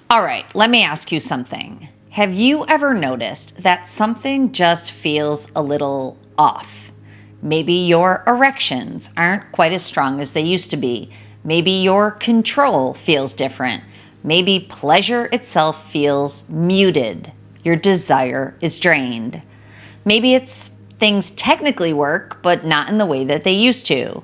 All right, let me ask you something. Have you ever noticed that something just feels a little off? Maybe your erections aren't quite as strong as they used to be. Maybe your control feels different. Maybe pleasure itself feels muted. Your desire is drained. Maybe it's things technically work, but not in the way that they used to.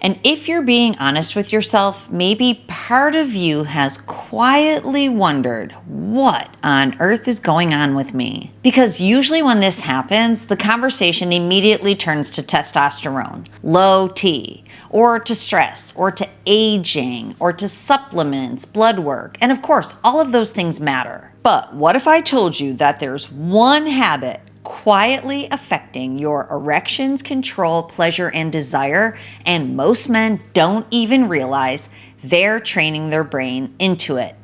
And if you're being honest with yourself, maybe part of you has quietly wondered, what on earth is going on with me? Because usually when this happens, the conversation immediately turns to testosterone, low T, or to stress, or to aging, or to supplements, blood work. And of course, all of those things matter. But what if I told you that there's one habit quietly affecting your erections, control, pleasure, and desire, and most men don't even realize they're training their brain into it?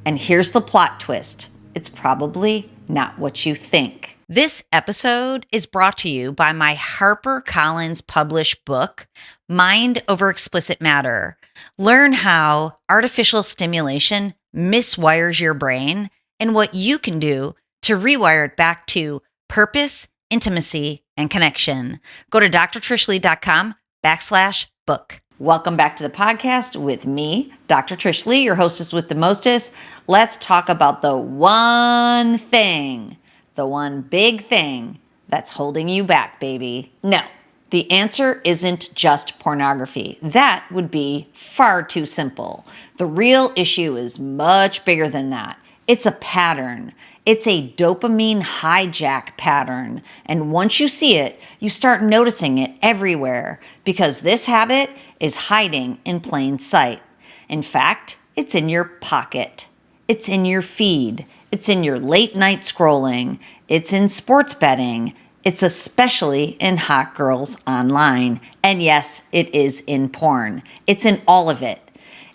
And here's the plot twist. It's probably not what you think. This episode is brought to you by my HarperCollins published book, Mind Over Explicit Matter. Learn how artificial stimulation miswires your brain and what you can do to rewire it back to purpose, intimacy, and connection. Go to drtrishleigh.com/book. Welcome back to the podcast with me, Dr. Trish Leigh, your hostess with the mostest. Let's talk about the one thing, the one big thing that's holding you back, baby. No, the answer isn't just pornography. That would be far too simple. The real issue is much bigger than that. It's a pattern. It's a dopamine hijack pattern. And once you see it, you start noticing it everywhere because this habit is hiding in plain sight. In fact, it's in your pocket. It's in your feed. It's in your late night scrolling. It's in sports betting. It's especially in hot girls online. And yes, it is in porn. It's in all of it.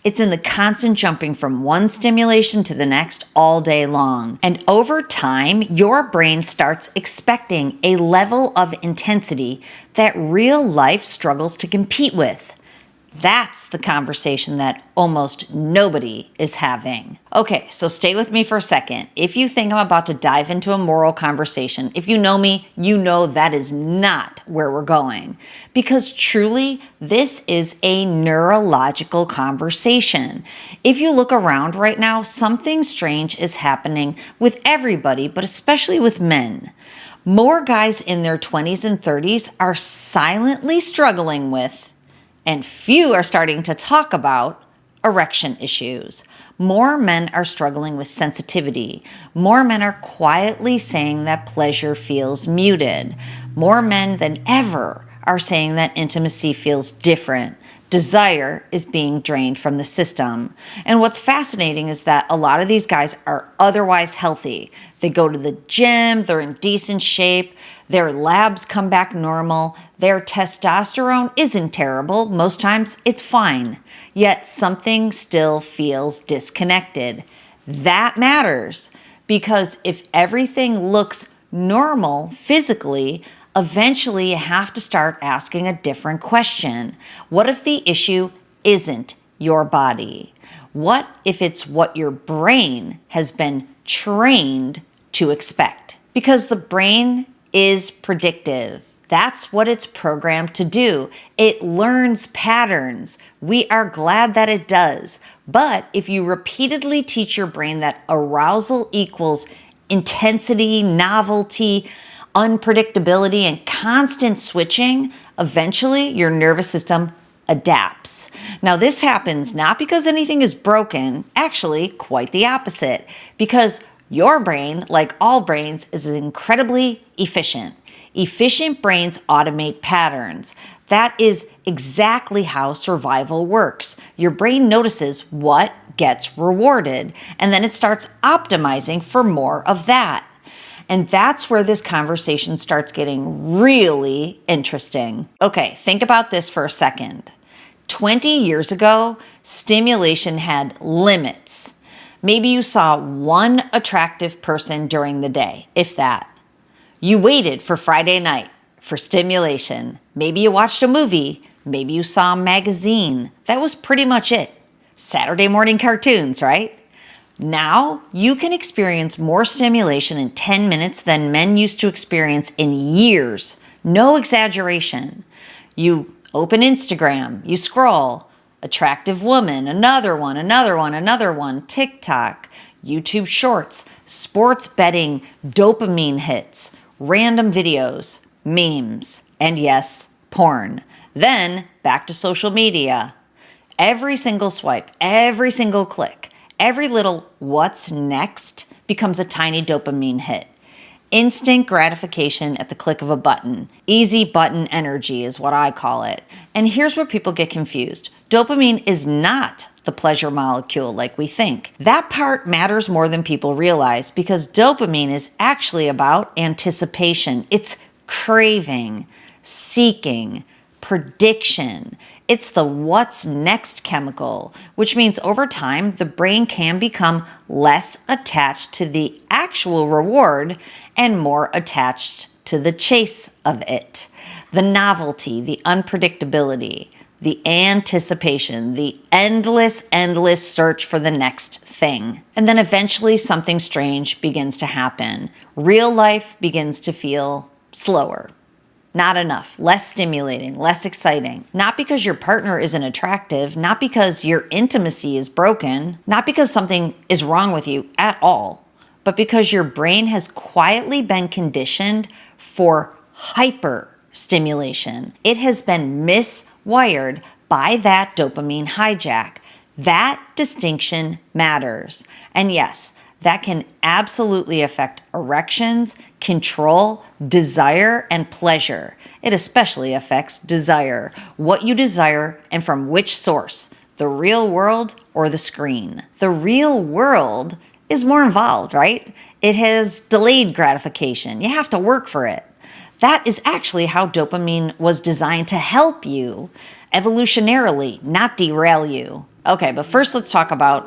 It's in the constant jumping from one stimulation to the next all day long. And over time, your brain starts expecting a level of intensity that real life struggles to compete with. That's the conversation that almost nobody is having. Okay, so stay with me for a second. If you think I'm about to dive into a moral conversation, if you know me, you know that is not where we're going. Because truly, this is a neurological conversation. If you look around right now, something strange is happening with everybody, but especially with men. More guys in their 20s and 30s are silently struggling with, and few are starting to talk about, erection issues. More men are struggling with sensitivity. More men are quietly saying that pleasure feels muted. More men than ever are saying that intimacy feels different. Desire is being drained from the system. And what's fascinating is that a lot of these guys are otherwise healthy. They go to the gym, they're in decent shape, their labs come back normal, their testosterone isn't terrible, most times it's fine, yet something still feels disconnected. That matters because if everything looks normal physically, eventually you have to start asking a different question. What if the issue isn't your body? What if it's what your brain has been trained to expect? Because the brain is predictive. That's what it's programmed to do. It learns patterns. We are glad that it does. But if you repeatedly teach your brain that arousal equals intensity, novelty, unpredictability, and constant switching, eventually your nervous system adapts. Now, this happens not because anything is broken, actually quite the opposite, because your brain, like all brains, is incredibly efficient. Efficient brains automate patterns. That is exactly how survival works. Your brain notices what gets rewarded, and then it starts optimizing for more of that. And that's where this conversation starts getting really interesting. Okay, think about this for a second. 20 years ago, stimulation had limits. Maybe you saw one attractive person during the day, if that. You waited for Friday night for stimulation. Maybe you watched a movie. Maybe you saw a magazine. That was pretty much it. Saturday morning cartoons, right? Now you can experience more stimulation in 10 minutes than men used to experience in years. No exaggeration. You open Instagram, you scroll, attractive woman, another one, TikTok, YouTube shorts, sports betting, dopamine hits, random videos, memes, and yes, porn. Then back to social media. Every single swipe, every single click, every little what's next becomes a tiny dopamine hit. Instant gratification at the click of a button. Easy button energy is what I call it. And here's where people get confused. Dopamine is not the pleasure molecule like we think. That part matters more than people realize because dopamine is actually about anticipation. It's craving, seeking, prediction. It's the what's next chemical, which means over time, the brain can become less attached to the actual reward and more attached to the chase of it. The novelty, the unpredictability, the anticipation, the endless search for the next thing. And then eventually something strange begins to happen. Real life begins to feel slower. Not enough, less stimulating, less exciting. Not because your partner isn't attractive, not because your intimacy is broken, not because something is wrong with you at all, but because your brain has quietly been conditioned for hyper stimulation. It has been miswired by that dopamine hijack. That distinction matters. And yes, that can absolutely affect erections, control, desire, and pleasure. It especially affects desire, what you desire and from which source, the real world or the screen. The real world is more involved, right? It has delayed gratification. You have to work for it. That is actually how dopamine was designed to help you evolutionarily, not derail you. Okay, but let's talk about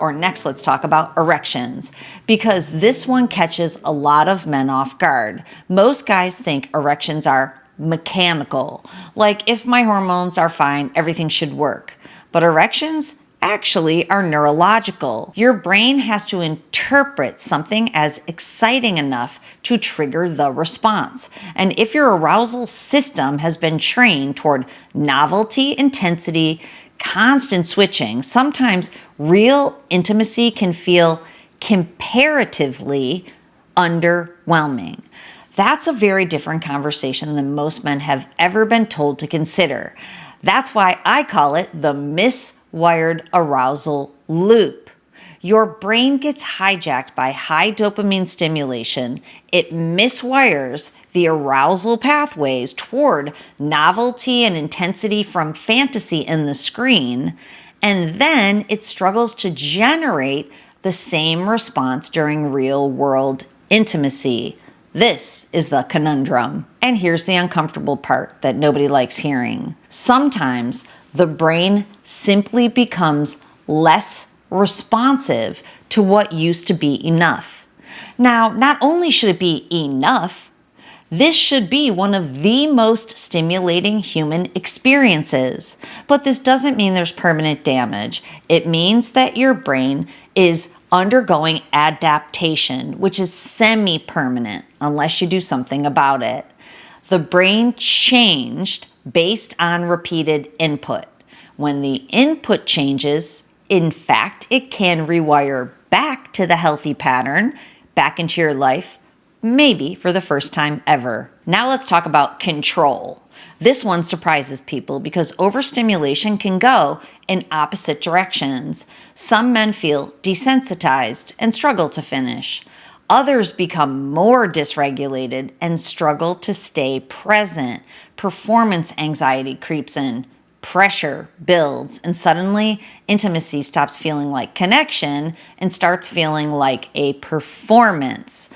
erections, because this one catches a lot of men off guard. Most guys think erections are mechanical, like if my hormones are fine, everything should work. But erections actually are neurological. Your brain has to interpret something as exciting enough to trigger the response. And if your arousal system has been trained toward novelty, intensity, constant switching, sometimes real intimacy can feel comparatively underwhelming. That's a very different conversation than most men have ever been told to consider. That's why I call it the miswired arousal loop. Your brain gets hijacked by high dopamine stimulation. It miswires the arousal pathways toward novelty and intensity from fantasy in the screen, and then it struggles to generate the same response during real-world intimacy. This is the conundrum. And here's the uncomfortable part that nobody likes hearing. Sometimes the brain simply becomes less responsive to what used to be enough. Now, not only should it be enough, this should be one of the most stimulating human experiences. But this doesn't mean there's permanent damage. It means that your brain is undergoing adaptation, which is semi-permanent unless you do something about it. The brain changed based on repeated input. When the input changes, in fact, it can rewire back to the healthy pattern, back into your life, maybe for the first time ever. Now let's talk about control. This one surprises people because overstimulation can go in opposite directions. Some men feel desensitized and struggle to finish. Others become more dysregulated and struggle to stay present. Performance anxiety creeps in. Pressure builds, and suddenly intimacy stops feeling like connection and starts feeling like a performance.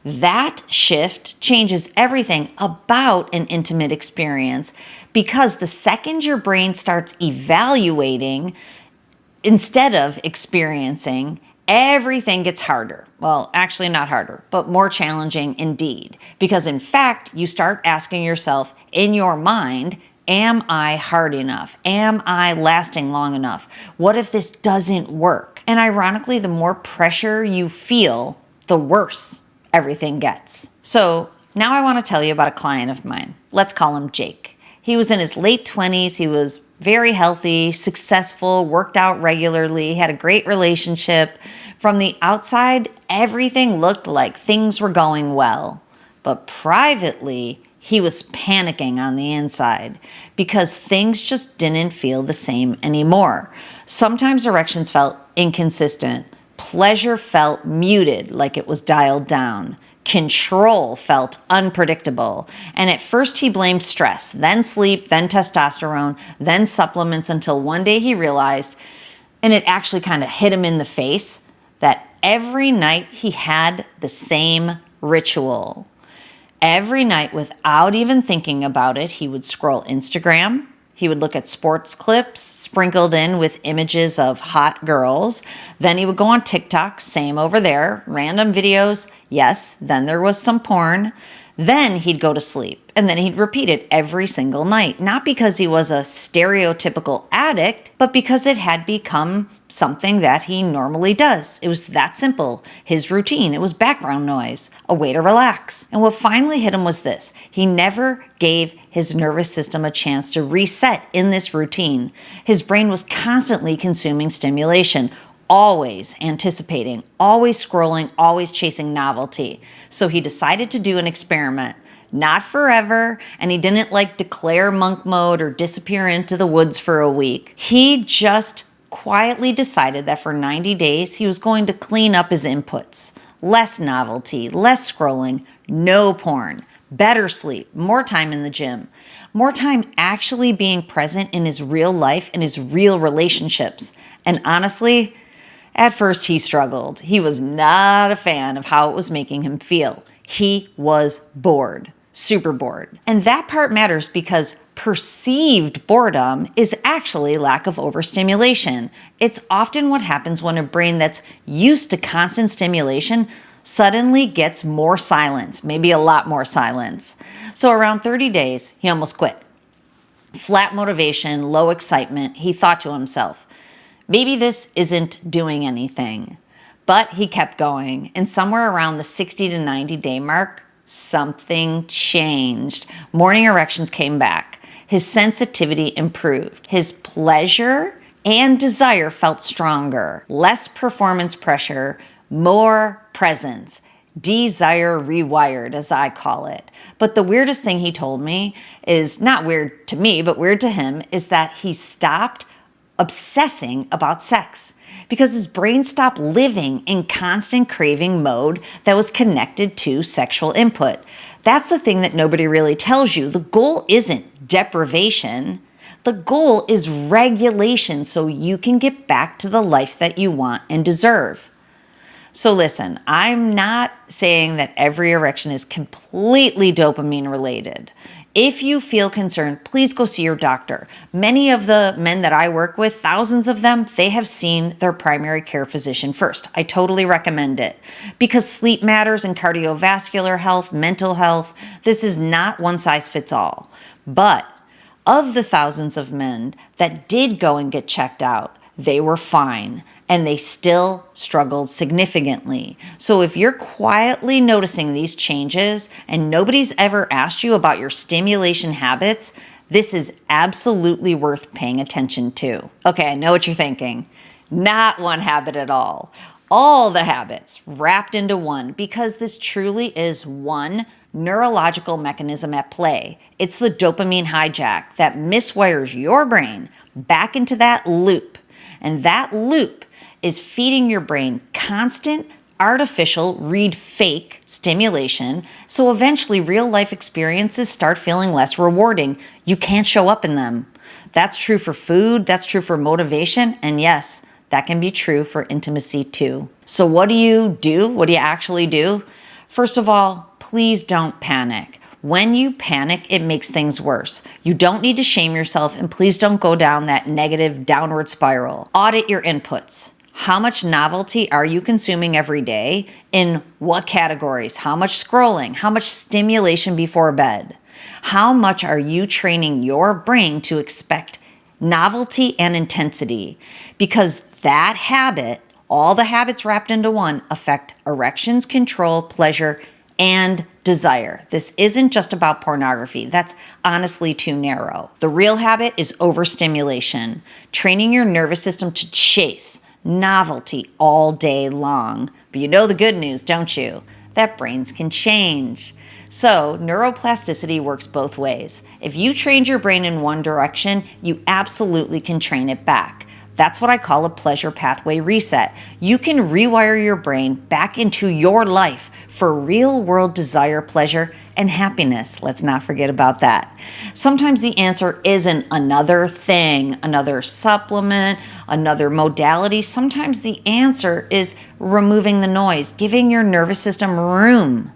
That shift changes everything about an intimate experience because the second your brain starts evaluating instead of experiencing, everything gets harder. Well, actually not harder, but more challenging indeed. Because in fact, you start asking yourself in your mind, Am I hard enough? Am I lasting long enough? What if this doesn't work? And ironically, the more pressure you feel, the worse everything gets. So now I want to tell you about a client of mine. Let's call him Jake. He was in his late 20s. He was very healthy, successful, worked out regularly, had a great relationship. From the outside, everything looked like things were going well. But privately, he was panicking on the inside because things just didn't feel the same anymore. Sometimes erections felt inconsistent. Pleasure felt muted, like it was dialed down. Control felt unpredictable. And at first he blamed stress, then sleep, then testosterone, then supplements, until one day he realized, and it actually kind of hit him in the face, that every night he had the same ritual. Every night, without even thinking about it, he would scroll Instagram. He would look at sports clips sprinkled in with images of hot girls. Then he would go on TikTok, same over there, random videos. Yes, then there was some porn. Then he'd go to sleep, and then he'd repeat it every single night, not because he was a stereotypical addict, but because it had become something that he normally does. It was that simple. His routine. It was background noise, a way to relax. And what finally hit him was this: he never gave his nervous system a chance to reset in this routine. His brain was constantly consuming stimulation, always anticipating, always scrolling, always chasing novelty. So he decided to do an experiment. Not forever, and he didn't declare monk mode or disappear into the woods for a week. He just quietly decided that for 90 days he was going to clean up his inputs. Less novelty, less scrolling, no porn, better sleep, more time in the gym, more time actually being present in his real life and his real relationships. And honestly, at first he struggled. He was not a fan of how it was making him feel. He was bored, super bored. And that part matters because perceived boredom is actually lack of overstimulation. It's often what happens when a brain that's used to constant stimulation suddenly gets more silence, maybe a lot more silence. So around 30 days, he almost quit. Flat motivation, low excitement. He thought to himself, maybe this isn't doing anything. But he kept going, and somewhere around the 60 to 90 day mark, something changed. Morning erections came back. His sensitivity improved. His pleasure and desire felt stronger. Less performance pressure, more presence. Desire rewired, as I call it. But the weirdest thing he told me is, not weird to me, but weird to him, is that he stopped obsessing about sex because his brain stopped living in constant craving mode that was connected to sexual input. That's the thing that nobody really tells you. The goal isn't deprivation. The goal is regulation so you can get back to the life that you want and deserve. So listen, I'm not saying that every erection is completely dopamine related. If you feel concerned, please go see your doctor. Many of the men that I work with, thousands of them, they have seen their primary care physician first. I totally recommend it because sleep matters and cardiovascular health, mental health. This is not one size fits all. But of the thousands of men that did go and get checked out, they were fine. And they still struggled significantly. So if you're quietly noticing these changes and nobody's ever asked you about your stimulation habits, this is absolutely worth paying attention to. Okay, I know what you're thinking. Not one habit at all. All the habits wrapped into one, because this truly is one neurological mechanism at play. It's the dopamine hijack that miswires your brain back into that loop. And that loop is feeding your brain constant, artificial, read fake stimulation, so eventually real life experiences start feeling less rewarding. You can't show up in them. That's true for food, that's true for motivation, and yes, that can be true for intimacy too. So what do you do? What do you actually do? First of all, please don't panic. When you panic, it makes things worse. You don't need to shame yourself, and please don't go down that negative downward spiral. Audit your inputs. How much novelty are you consuming every day? In what categories? How much scrolling? How much stimulation before bed? How much are you training your brain to expect novelty and intensity? Because that habit, all the habits wrapped into one, affect erections, control, pleasure, and desire. This isn't just about pornography. That's honestly too narrow. The real habit is overstimulation, training your nervous system to chase novelty all day long. But you know the good news, don't you? That brains can change. So neuroplasticity works both ways. If you trained your brain in one direction, you absolutely can train it back. That's what I call a pleasure pathway reset. You can rewire your brain back into your life for real world desire, pleasure, and happiness. Let's not forget about that. Sometimes the answer isn't another thing, another supplement, another modality. Sometimes the answer is removing the noise, giving your nervous system room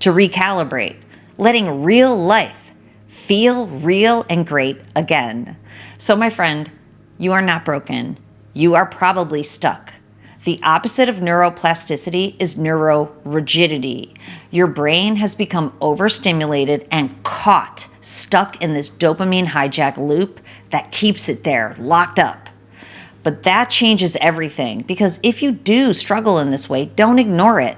to recalibrate, letting real life feel real and great again. So my friend, you are not broken. You are probably stuck. The opposite of neuroplasticity is neurorigidity. Your brain has become overstimulated and caught, stuck in this dopamine hijack loop that keeps it there, locked up. But that changes everything, because if you do struggle in this way, don't ignore it.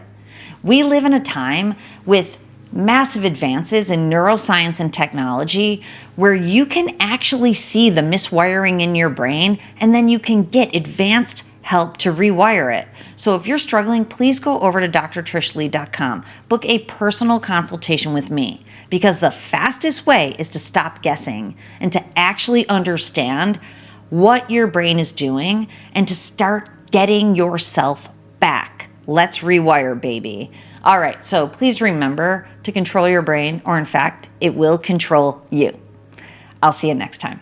We live in a time with massive advances in neuroscience and technology where you can actually see the miswiring in your brain, and then you can get advanced help to rewire it. So if you're struggling, please go over to drtrishleigh.com. Book a personal consultation with me, because the fastest way is to stop guessing and to actually understand what your brain is doing and to start getting yourself back. Let's rewire, baby. All right, so please remember to control your brain, or in fact, it will control you. I'll see you next time.